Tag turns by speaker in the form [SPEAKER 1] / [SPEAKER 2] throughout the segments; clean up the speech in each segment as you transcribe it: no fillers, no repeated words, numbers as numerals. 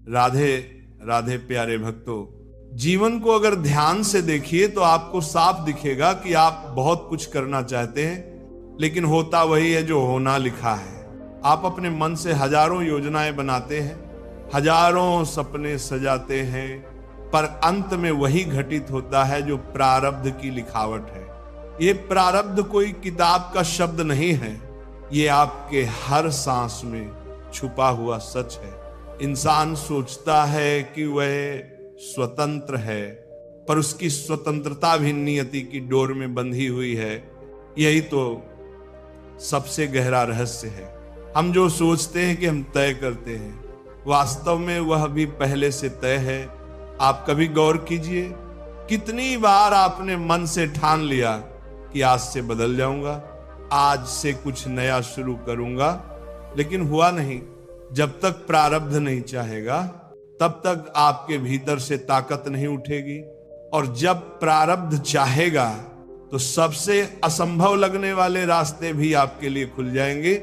[SPEAKER 1] राधे राधे प्यारे भक्तों, जीवन को अगर ध्यान से देखिए तो आपको साफ दिखेगा कि आप बहुत कुछ करना चाहते हैं, लेकिन होता वही है जो होना लिखा है। आप अपने मन से हजारों योजनाएं बनाते हैं, हजारों सपने सजाते हैं, पर अंत में वही घटित होता है जो प्रारब्ध की लिखावट है। ये प्रारब्ध कोई किताब का शब्द नहीं है, ये आपके हर सांस में छुपा हुआ सच है। इंसान सोचता है कि वह स्वतंत्र है, पर उसकी स्वतंत्रता भी नियति की डोर में बंधी हुई है। यही तो सबसे गहरा रहस्य है। हम जो सोचते हैं कि हम तय करते हैं, वास्तव में वह भी पहले से तय है। आप कभी गौर कीजिए, कितनी बार आपने मन से ठान लिया कि आज से बदल जाऊंगा, आज से कुछ नया शुरू करूंगा, लेकिन हुआ नहीं। जब तक प्रारब्ध नहीं चाहेगा तब तक आपके भीतर से ताकत नहीं उठेगी, और जब प्रारब्ध चाहेगा तो सबसे असंभव लगने वाले रास्ते भी आपके लिए खुल जाएंगे।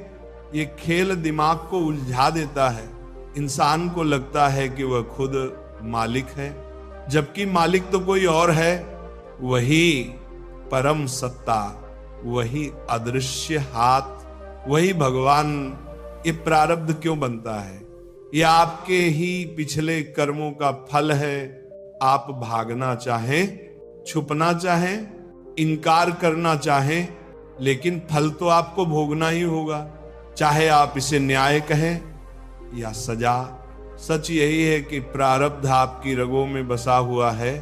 [SPEAKER 1] ये खेल दिमाग को उलझा देता है। इंसान को लगता है कि वह खुद मालिक है, जबकि मालिक तो कोई और है, वही परम सत्ता, वही अदृश्य हाथ, वही भगवान। ये प्रारब्ध क्यों बनता है? ये आपके ही पिछले कर्मों का फल है। आप भागना चाहें, छुपना चाहें, इनकार करना चाहें, लेकिन फल तो आपको भोगना ही होगा, चाहे आप इसे न्याय कहें या सजा। सच यही है कि प्रारब्ध आपकी रगों में बसा हुआ है,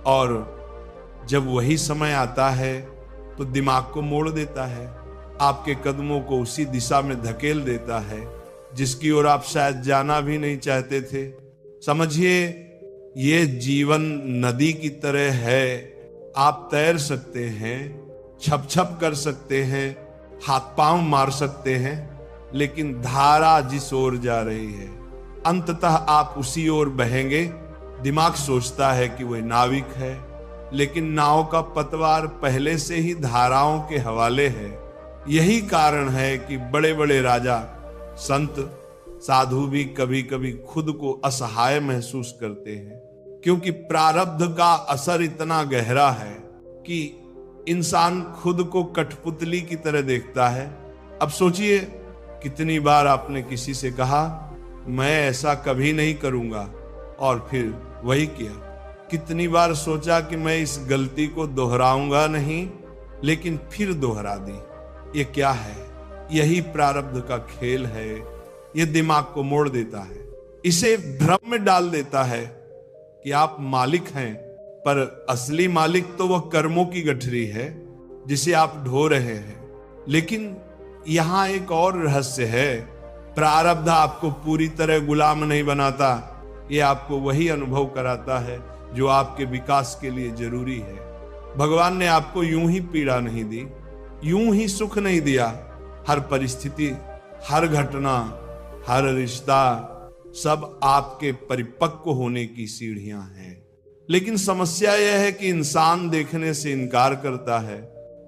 [SPEAKER 1] और जब वही समय आता है तो दिमाग को मोड़ देता है, आपके कदमों को उसी दिशा में धकेल देता है जिसकी ओर आप शायद जाना भी नहीं चाहते थे। समझिए, ये जीवन नदी की तरह है। आप तैर सकते हैं, छप छप कर सकते हैं, हाथ पांव मार सकते हैं, लेकिन धारा जिस ओर जा रही है अंततः आप उसी ओर बहेंगे। दिमाग सोचता है कि वह नाविक है, लेकिन नाव का पतवार पहले से ही धाराओं के हवाले है। यही कारण है कि बड़े बड़े राजा, संत, साधु भी कभी कभी खुद को असहाय महसूस करते हैं, क्योंकि प्रारब्ध का असर इतना गहरा है कि इंसान खुद को कठपुतली की तरह देखता है। अब सोचिए, कितनी बार आपने किसी से कहा मैं ऐसा कभी नहीं करूंगा, और फिर वही किया। कितनी बार सोचा कि मैं इस गलती को दोहराऊंगा नहीं, लेकिन फिर दोहरा दी। ये क्या है? यही प्रारब्ध का खेल है। ये दिमाग को मोड़ देता है, इसे भ्रम में डाल देता है कि आप मालिक हैं, पर असली मालिक तो वह कर्मों की गठरी है जिसे आप ढो रहे हैं। लेकिन यहां एक और रहस्य है। प्रारब्ध आपको पूरी तरह गुलाम नहीं बनाता, ये आपको वही अनुभव कराता है जो आपके विकास के लिए जरूरी है। भगवान ने आपको यूं ही पीड़ा नहीं दी, यूं ही सुख नहीं दिया। हर परिस्थिति, हर घटना, हर रिश्ता, सब आपके परिपक्व होने की सीढ़ियां हैं। लेकिन समस्या यह है कि इंसान देखने से इनकार करता है।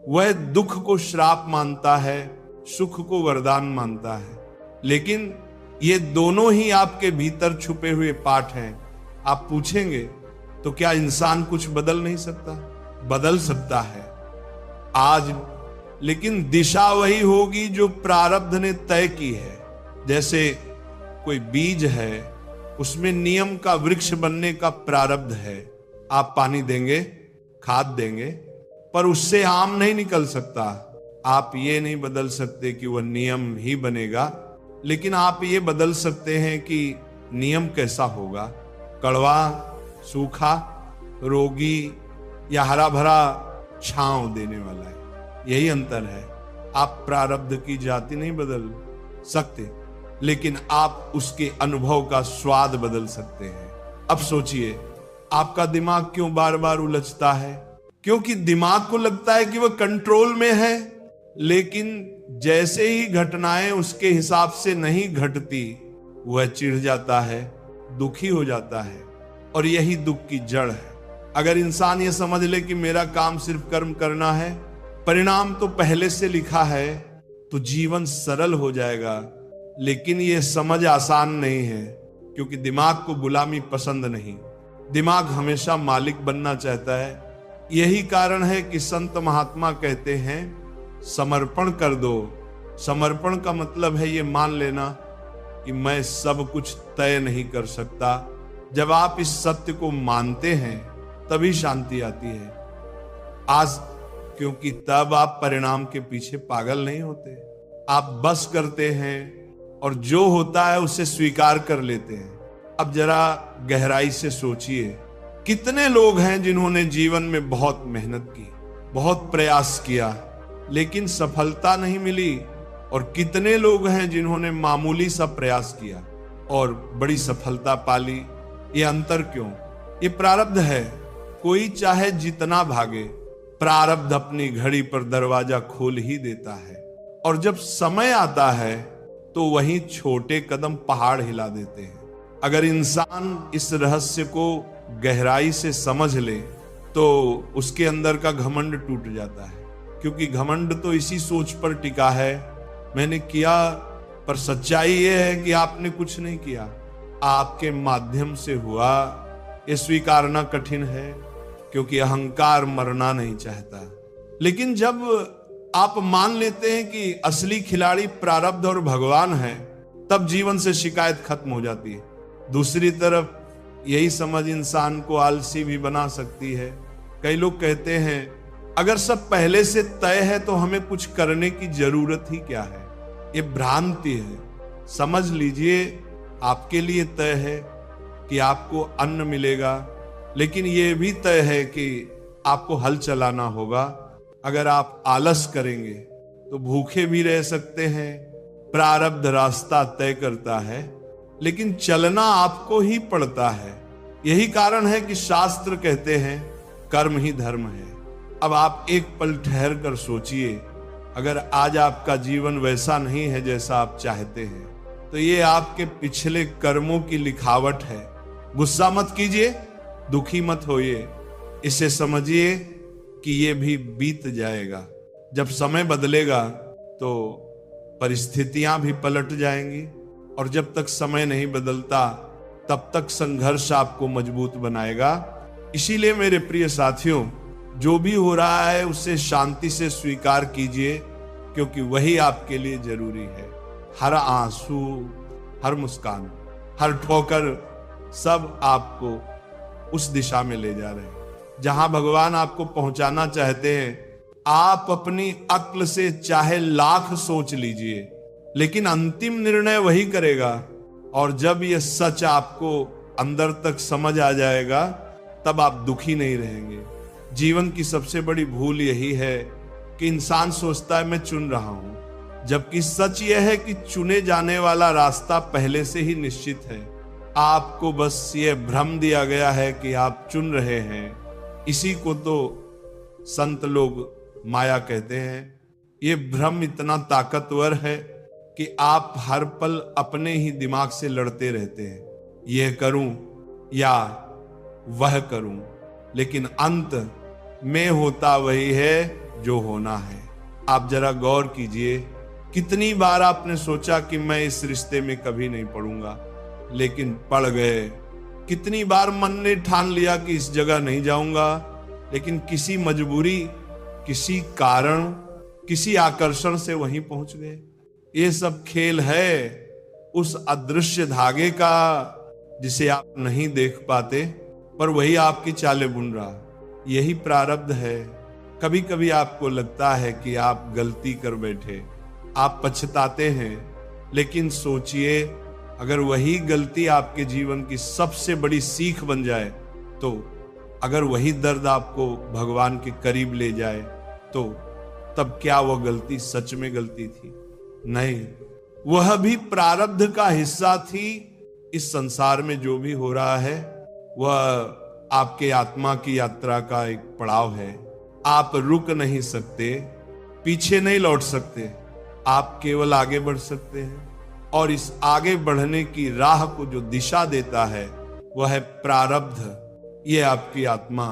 [SPEAKER 1] वह दुख को श्राप मानता है, सुख को वरदान मानता है। लेकिन ये दोनों ही आपके भीतर छुपे हुए पाठ हैं। आप पूछेंगे तो क्या इंसान कुछ बदल नहीं सकता? बदल सकता है आज, लेकिन दिशा वही होगी जो प्रारब्ध ने तय की है। जैसे कोई बीज है, उसमें नियम का वृक्ष बनने का प्रारब्ध है। आप पानी देंगे, खाद देंगे, पर उससे आम नहीं निकल सकता। आप ये नहीं बदल सकते कि वह नियम ही बनेगा, लेकिन आप ये बदल सकते हैं कि नियम कैसा होगा, कड़वा, सूखा, रोगी या हरा भरा छांव देने वाला है। यही अंतर है। आप प्रारब्ध की जाति नहीं बदल सकते, लेकिन आप उसके अनुभव का स्वाद बदल सकते हैं। अब सोचिए, आपका दिमाग क्यों बार बार उलझता है? क्योंकि दिमाग को लगता है कि वह कंट्रोल में है, लेकिन जैसे ही घटनाएं उसके हिसाब से नहीं घटती, वह चिढ़ जाता है, दुखी हो जाता है, और यही दुख की जड़ है। अगर इंसान ये समझ ले कि मेरा काम सिर्फ कर्म करना है, परिणाम तो पहले से लिखा है, तो जीवन सरल हो जाएगा। लेकिन ये समझ आसान नहीं है। क्योंकि दिमाग को गुलामी पसंद नहीं, दिमाग हमेशा मालिक बनना चाहता है। यही कारण है कि संत महात्मा कहते हैं समर्पण कर दो। समर्पण का मतलब है ये मान लेना कि मैं सब कुछ तय नहीं कर सकता। जब आप इस सत्य को मानते हैं तभी शांति आती है। आज क्योंकि तब आप परिणाम के पीछे पागल नहीं होते, आप बस करते हैं और जो होता है उसे स्वीकार कर लेते हैं। अब जरा गहराई से सोचिए, कितने लोग हैं जिन्होंने जीवन में बहुत मेहनत की, बहुत प्रयास किया, लेकिन सफलता नहीं मिली, और कितने लोग हैं जिन्होंने मामूली सा प्रयास किया और बड़ी सफलता पाली। ये अंतर क्यों? ये प्रारब्ध है। कोई चाहे जितना भागे, प्रारब्ध अपनी घड़ी पर दरवाजा खोल ही देता है, और जब समय आता है तो वही छोटे कदम पहाड़ हिला देते हैं। अगर इंसान इस रहस्य को गहराई से समझ ले तो उसके अंदर का घमंड टूट जाता है, क्योंकि घमंड तो इसी सोच पर टिका है, मैंने किया, पर सच्चाई यह है कि आपने कुछ नहीं किया, आपके माध्यम से हुआ। यह स्वीकारना कठिन है, क्योंकि अहंकार मरना नहीं चाहता। लेकिन जब आप मान लेते हैं कि असली खिलाड़ी प्रारब्ध और भगवान है, तब जीवन से शिकायत खत्म हो जाती है। दूसरी तरफ यही समझ इंसान को आलसी भी बना सकती है। कई लोग कहते हैं अगर सब पहले से तय है तो हमें कुछ करने की जरूरत ही क्या है। ये भ्रांति है। समझ लीजिए, आपके लिए तय है कि आपको अन्न मिलेगा, लेकिन यह भी तय है कि आपको हल चलाना होगा। अगर आप आलस करेंगे तो भूखे भी रह सकते हैं। प्रारब्ध रास्ता तय करता है, लेकिन चलना आपको ही पड़ता है। यही कारण है कि शास्त्र कहते हैं कर्म ही धर्म है। अब आप एक पल ठहर कर सोचिए, अगर आज आपका जीवन वैसा नहीं है जैसा आप चाहते हैं, तो ये आपके पिछले कर्मों की लिखावट है। गुस्सा मत कीजिए, दुखी मत होइए, इसे समझिए कि ये भी बीत जाएगा। जब समय बदलेगा तो परिस्थितियां भी पलट जाएंगी, और जब तक समय नहीं बदलता तब तक संघर्ष आपको मजबूत बनाएगा। इसीलिए मेरे प्रिय साथियों, जो भी हो रहा है उसे शांति से स्वीकार कीजिए, क्योंकि वही आपके लिए जरूरी है। हर आंसू, हर मुस्कान, हर ठोकर, सब आपको उस दिशा में ले जा रहे हैं जहां भगवान आपको पहुंचाना चाहते हैं। आप अपनी अक्ल से चाहे लाख सोच लीजिए, लेकिन अंतिम निर्णय वही करेगा। और जब यह सच आपको अंदर तक समझ आ जाएगा, तब आप दुखी नहीं रहेंगे। जीवन की सबसे बड़ी भूल यही है कि इंसान सोचता है मैं चुन रहा हूं, जबकि सच यह है कि चुने जाने वाला रास्ता पहले से ही निश्चित है। आपको बस ये भ्रम दिया गया है कि आप चुन रहे हैं। इसी को तो संत लोग माया कहते हैं। ये भ्रम इतना ताकतवर है कि आप हर पल अपने ही दिमाग से लड़ते रहते हैं, यह करूं या वह करूं, लेकिन अंत में होता वही है जो होना है। आप जरा गौर कीजिए, कितनी बार आपने सोचा कि मैं इस रिश्ते में कभी नहीं पड़ूंगा, लेकिन पड़ गए। कितनी बार मन ने ठान लिया कि इस जगह नहीं जाऊंगा, लेकिन किसी मजबूरी, किसी कारण, किसी आकर्षण से वहीं पहुंच गए। ये सब खेल है उस अदृश्य धागे का जिसे आप नहीं देख पाते, पर वही आपकी चालें बुन रहा। यही प्रारब्ध है। कभी कभी आपको लगता है कि आप गलती कर बैठे, आप पछताते हैं, लेकिन सोचिए, अगर वही गलती आपके जीवन की सबसे बड़ी सीख बन जाए, तो अगर वही दर्द आपको भगवान के करीब ले जाए, तो तब क्या वह गलती सच में गलती थी? नहीं, वह भी प्रारब्ध का हिस्सा थी। इस संसार में जो भी हो रहा है वह आपके आत्मा की यात्रा का एक पड़ाव है। आप रुक नहीं सकते, पीछे नहीं लौट सकते, आप केवल आगे बढ़ सकते हैं। और इस आगे बढ़ने की राह को जो दिशा देता है वह है प्रारब्ध। यह आपकी आत्मा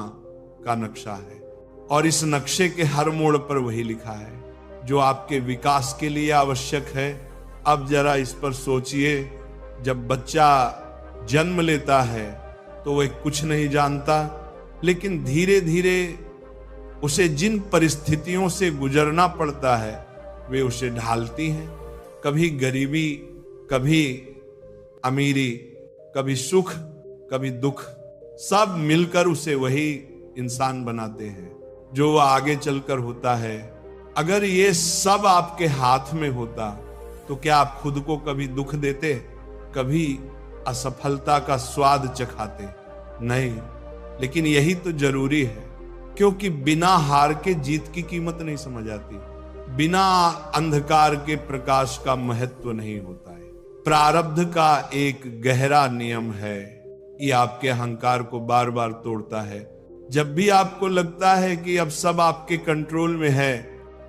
[SPEAKER 1] का नक्शा है, और इस नक्शे के हर मोड़ पर वही लिखा है जो आपके विकास के लिए आवश्यक है। अब जरा इस पर सोचिए, जब बच्चा जन्म लेता है तो वह कुछ नहीं जानता, लेकिन धीरे धीरे उसे जिन परिस्थितियों से गुजरना पड़ता है वे उसे ढालती हैं। कभी गरीबी, कभी अमीरी, कभी सुख, कभी दुख, सब मिलकर उसे वही इंसान बनाते हैं जो वह आगे चलकर होता है। अगर ये सब आपके हाथ में होता तो क्या आप खुद को कभी दुख देते, कभी असफलता का स्वाद चखाते? नहीं। लेकिन यही तो जरूरी है, क्योंकि बिना हार के जीत की कीमत नहीं समझ आती, बिना अंधकार के प्रकाश का महत्व नहीं होता है। प्रारब्ध का एक गहरा नियम है, ये आपके अहंकार को बार बार तोड़ता है। जब भी आपको लगता है कि अब सब आपके कंट्रोल में है,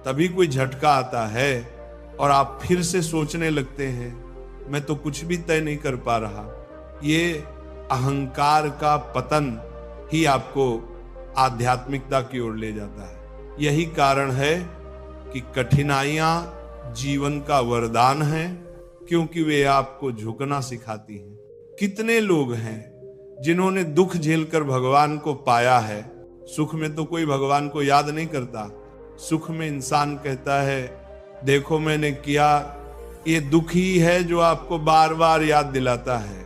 [SPEAKER 1] तभी कोई झटका आता है और आप फिर से सोचने लगते हैं मैं तो कुछ भी तय नहीं कर पा रहा। ये अहंकार का पतन ही आपको आध्यात्मिकता की ओर ले जाता है। यही कारण है कि कठिनाइयां जीवन का वरदान है, क्योंकि वे आपको झुकना सिखाती हैं। कितने लोग हैं जिन्होंने दुख झेलकर भगवान को पाया है। सुख में तो कोई भगवान को याद नहीं करता। सुख में इंसान कहता है देखो मैंने किया, ये दुख ही है जो आपको बार बार याद दिलाता है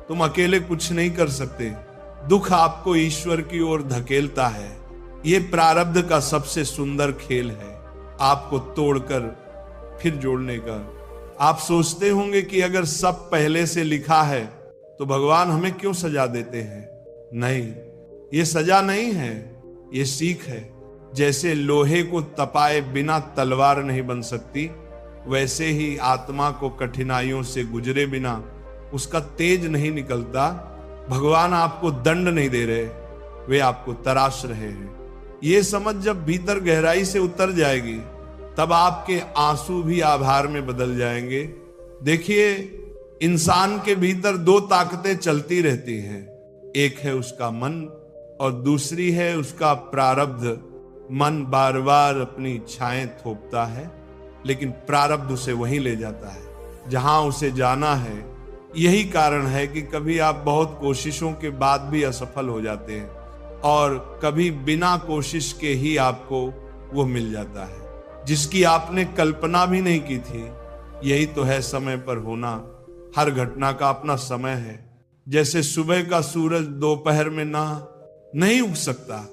[SPEAKER 1] तुम अकेले कुछ नहीं कर सकते। दुख आपको ईश्वर की ओर धकेलता है। ये प्रारब्ध का सबसे सुंदर खेल है, आपको तोड़कर फिर जोड़ने का। आप सोचते होंगे कि अगर सब पहले से लिखा है तो भगवान हमें क्यों सजा देते हैं? नहीं, ये सजा नहीं है, ये सीख है। जैसे लोहे को तपाए बिना तलवार नहीं बन सकती, वैसे ही आत्मा को कठिनाइयों से गुजरे बिना उसका तेज नहीं निकलता। भगवान आपको दंड नहीं दे रहे, वे आपको तराश रहे हैं। ये समझ जब भीतर गहराई से उतर जाएगी, तब आपके आंसू भी आभार में बदल जाएंगे। देखिए, इंसान के भीतर दो ताकतें चलती रहती हैं, एक है उसका मन और दूसरी है उसका प्रारब्ध। मन बार बार अपनी इच्छाएं थोपता है, लेकिन प्रारब्ध उसे वहीं ले जाता है जहां उसे जाना है। यही कारण है कि कभी आप बहुत कोशिशों के बाद भी असफल हो जाते हैं और कभी बिना कोशिश के ही आपको वो मिल जाता है जिसकी आपने कल्पना भी नहीं की थी। यही तो है समय पर होना। हर घटना का अपना समय है। जैसे सुबह का सूरज दोपहर में नहीं उग सकता,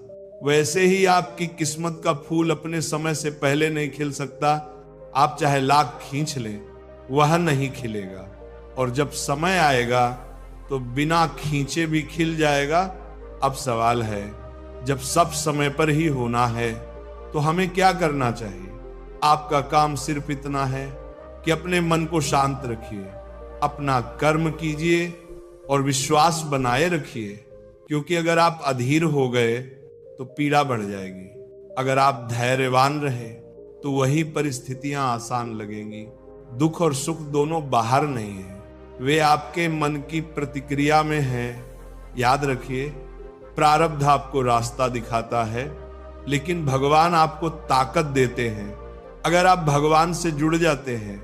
[SPEAKER 1] वैसे ही आपकी किस्मत का फूल अपने समय से पहले नहीं खिल सकता। आप चाहे लाख खींच लें, वह नहीं खिलेगा। और जब समय आएगा तो बिना खींचे भी खिल जाएगा। अब सवाल है, जब सब समय पर ही होना है तो हमें क्या करना चाहिए? आपका काम सिर्फ इतना है कि अपने मन को शांत रखिए, अपना कर्म कीजिए और विश्वास बनाए रखिए, क्योंकि अगर आप अधीर हो गए तो पीड़ा बढ़ जाएगी। अगर आप धैर्यवान रहे तो वही परिस्थितियां आसान लगेंगी। दुख और सुख दोनों बाहर नहीं है, वे आपके मन की प्रतिक्रिया में हैं। याद रखिए, प्रारब्ध आपको रास्ता दिखाता है, लेकिन भगवान आपको ताकत देते हैं। अगर आप भगवान से जुड़ जाते हैं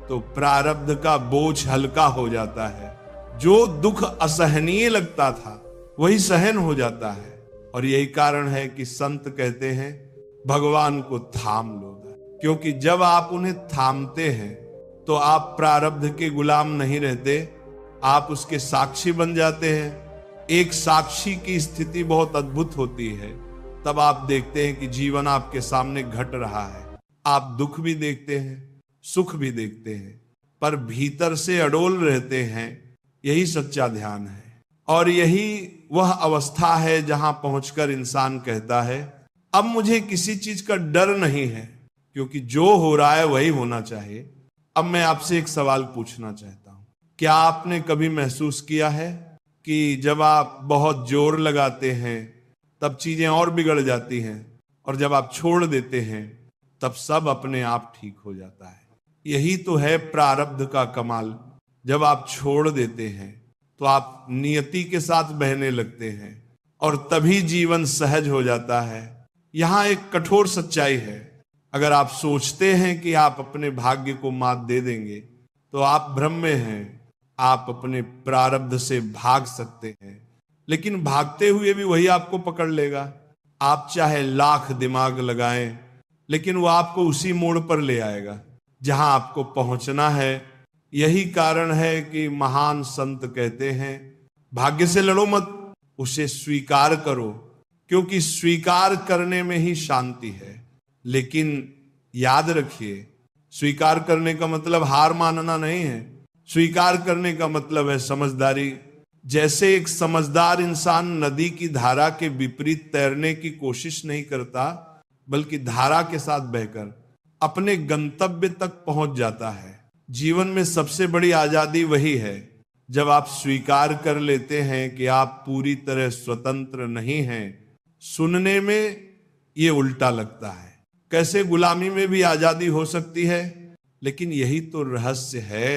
[SPEAKER 1] तो प्रारब्ध का बोझ हल्का हो जाता है। जो दुख असहनीय लगता था वही सहन हो जाता है। और यही कारण है कि संत कहते हैं भगवान को थाम लो, क्योंकि जब आप उन्हें थामते हैं तो आप प्रारब्ध के गुलाम नहीं रहते, आप उसके साक्षी बन जाते हैं। एक साक्षी की स्थिति बहुत अद्भुत होती है। तब आप देखते हैं कि जीवन आपके सामने घट रहा है। आप दुख भी देखते हैं, सुख भी देखते हैं, पर भीतर से अडोल रहते हैं। यही सच्चा ध्यान है और यही वह अवस्था है जहां पहुंचकर इंसान कहता है अब मुझे किसी चीज का डर नहीं है, क्योंकि जो हो रहा है वही होना चाहिए। अब मैं आपसे एक सवाल पूछना चाहता हूं, क्या आपने कभी महसूस किया है कि जब आप बहुत जोर लगाते हैं तब चीजें और बिगड़ जाती हैं, और जब आप छोड़ देते हैं तब सब अपने आप ठीक हो जाता है? यही तो है प्रारब्ध का कमाल। जब आप छोड़ देते हैं तो आप नियति के साथ बहने लगते हैं और तभी जीवन सहज हो जाता है। यहां एक कठोर सच्चाई है, अगर आप सोचते हैं कि आप अपने भाग्य को मात दे देंगे तो आप भ्रम में हैं। आप अपने प्रारब्ध से भाग सकते हैं, लेकिन भागते हुए भी वही आपको पकड़ लेगा। आप चाहे लाख दिमाग लगाएं, लेकिन वो आपको उसी मोड़ पर ले आएगा जहां आपको पहुंचना है। यही कारण है कि महान संत कहते हैं, भाग्य से लड़ो मत, उसे स्वीकार करो, क्योंकि स्वीकार करने में ही शांति है। लेकिन याद रखिए, स्वीकार करने का मतलब हार मानना नहीं है। स्वीकार करने का मतलब है समझदारी। जैसे एक समझदार इंसान नदी की धारा के विपरीत तैरने की कोशिश नहीं करता, बल्कि धारा के साथ बहकर अपने गंतव्य तक पहुंच जाता है। जीवन में सबसे बड़ी आजादी वही है जब आप स्वीकार कर लेते हैं कि आप पूरी तरह स्वतंत्र नहीं हैं। सुनने में ये उल्टा लगता है, कैसे गुलामी में भी आजादी हो सकती है, लेकिन यही तो रहस्य है।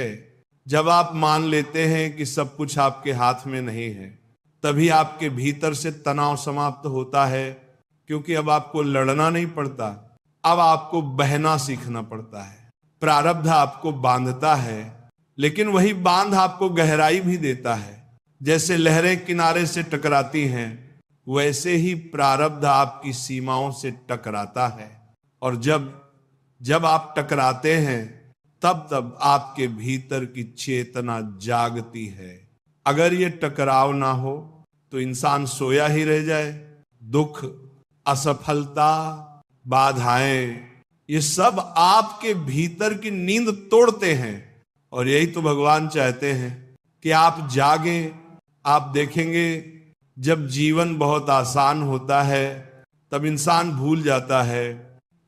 [SPEAKER 1] जब आप मान लेते हैं कि सब कुछ आपके हाथ में नहीं है, तभी आपके भीतर से तनाव समाप्त होता है, क्योंकि अब आपको लड़ना नहीं पड़ता, अब आपको बहना सीखना पड़ता है। प्रारब्ध आपको बांधता है, लेकिन वही बांध आपको गहराई भी देता है। जैसे लहरें किनारे से टकराती हैं, वैसे ही प्रारब्ध आपकी सीमाओं से टकराता है। और जब आप टकराते हैं, तब आपके भीतर की चेतना जागती है। अगर ये टकराव ना हो तो इंसान सोया ही रह जाए। दुख, असफलता, बाधाएं, ये सब आपके भीतर की नींद तोड़ते हैं। और यही तो भगवान चाहते हैं कि आप जागें। आप देखेंगे, जब जीवन बहुत आसान होता है, तब इंसान भूल जाता है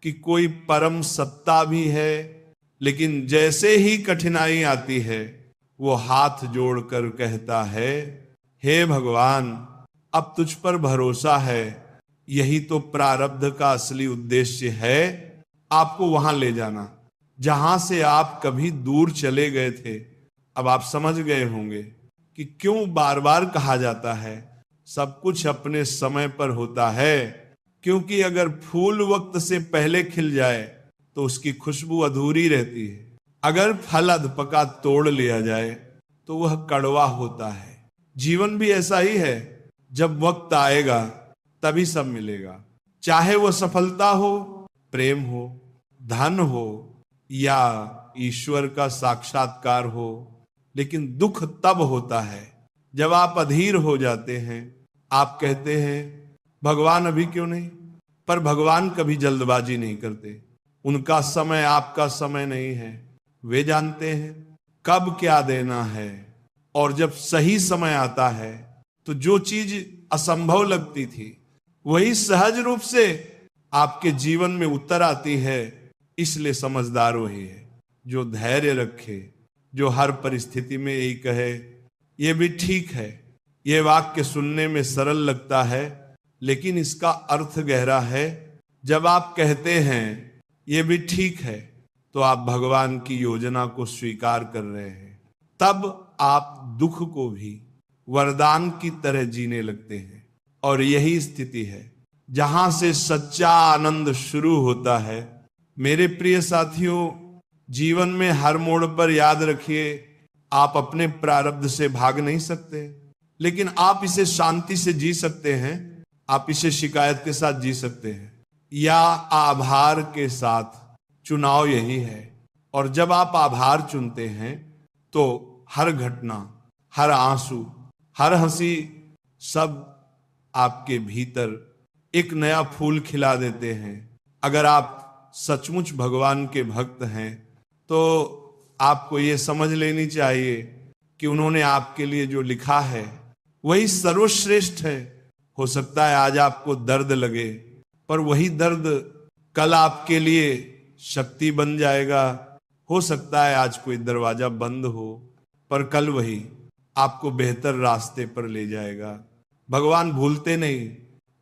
[SPEAKER 1] कि कोई परम सत्ता भी है। लेकिन जैसे ही कठिनाई आती है, वो हाथ जोड़कर कहता है, हे भगवान, अब तुझ पर भरोसा है। यही तो प्रारब्ध का असली उद्देश्य है, आपको वहां ले जाना जहां से आप कभी दूर चले गए थे। अब आप समझ गए होंगे कि क्यों बार बार कहा जाता है सब कुछ अपने समय पर होता है। क्योंकि अगर फूल वक्त से पहले खिल जाए तो उसकी खुशबू अधूरी रहती है। अगर फल अधपका तोड़ लिया जाए तो वह कड़वा होता है। जीवन भी ऐसा ही है, जब वक्त आएगा तभी सब मिलेगा, चाहे वह सफलता हो, प्रेम हो, धन हो या ईश्वर का साक्षात्कार हो। लेकिन दुख तब होता है जब आप अधीर हो जाते हैं। आप कहते हैं, भगवान अभी क्यों नहीं? पर भगवान कभी जल्दबाजी नहीं करते। उनका समय आपका समय नहीं है। वे जानते हैं कब क्या देना है। और जब सही समय आता है तो जो चीज असंभव लगती थी, वही सहज रूप से आपके जीवन में उतर आती है। इसलिए समझदार वही है जो धैर्य रखे, जो हर परिस्थिति में यही कहे, ये भी ठीक है। ये वाक्य सुनने में सरल लगता है, लेकिन इसका अर्थ गहरा है। जब आप कहते हैं ये भी ठीक है, तो आप भगवान की योजना को स्वीकार कर रहे हैं। तब आप दुख को भी वरदान की तरह जीने लगते हैं। और यही स्थिति है जहां से सच्चा आनंद शुरू होता है। मेरे प्रिय साथियों, जीवन में हर मोड़ पर याद रखिए, आप अपने प्रारब्ध से भाग नहीं सकते, लेकिन आप इसे शांति से जी सकते हैं। आप इसे शिकायत के साथ जी सकते हैं या आभार के साथ। चुनाव यही है। और जब आप आभार चुनते हैं तो हर घटना, हर आंसू, हर हंसी, सब आपके भीतर एक नया फूल खिला देते हैं। अगर आप सचमुच भगवान के भक्त हैं तो आपको ये समझ लेनी चाहिए कि उन्होंने आपके लिए जो लिखा है वही सर्वश्रेष्ठ है। हो सकता है आज आपको दर्द लगे, पर वही दर्द कल आपके लिए शक्ति बन जाएगा। हो सकता है आज कोई दरवाजा बंद हो, पर कल वही आपको बेहतर रास्ते पर ले जाएगा। भगवान भूलते नहीं,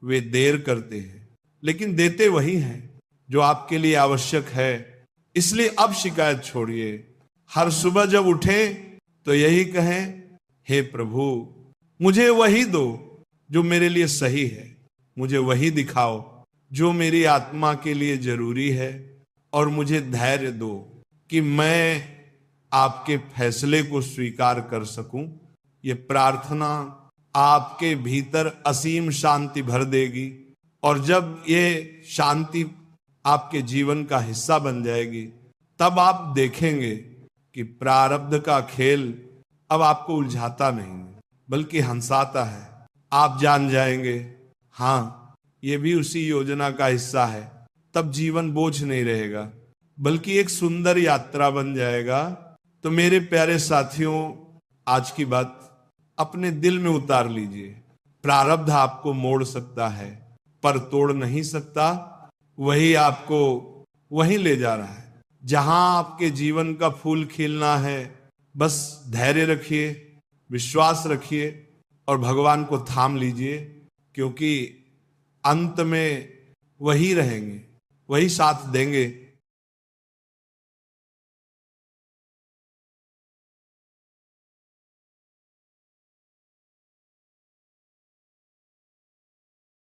[SPEAKER 1] वे देर करते हैं, लेकिन देते वही हैं जो आपके लिए आवश्यक है। इसलिए अब शिकायत छोड़िए। हर सुबह जब उठें तो यही कहें, हे प्रभु, मुझे वही दो जो मेरे लिए सही है। मुझे वही दिखाओ जो मेरी आत्मा के लिए जरूरी है। और मुझे धैर्य दो कि मैं आपके फैसले को स्वीकार कर सकूं। ये प्रार्थना आपके भीतर असीम शांति भर देगी, और जब ये शांति आपके जीवन का हिस्सा बन जाएगी, तब आप देखेंगे कि प्रारब्ध का खेल अब आपको उलझाता नहीं बल्कि हंसाता है। आप जान जाएंगे, हाँ, ये भी उसी योजना का हिस्सा है। तब जीवन बोझ नहीं रहेगा बल्कि एक सुंदर यात्रा बन जाएगा। तो मेरे प्यारे साथियों, आज की बात अपने दिल में उतार लीजिए। प्रारब्ध आपको मोड़ सकता है पर तोड़ नहीं सकता। वही आपको वहीं ले जा रहा है जहां आपके जीवन का फूल खिलना है। बस धैर्य रखिए, विश्वास रखिए और भगवान को थाम लीजिए, क्योंकि अंत में वही रहेंगे, वही साथ देंगे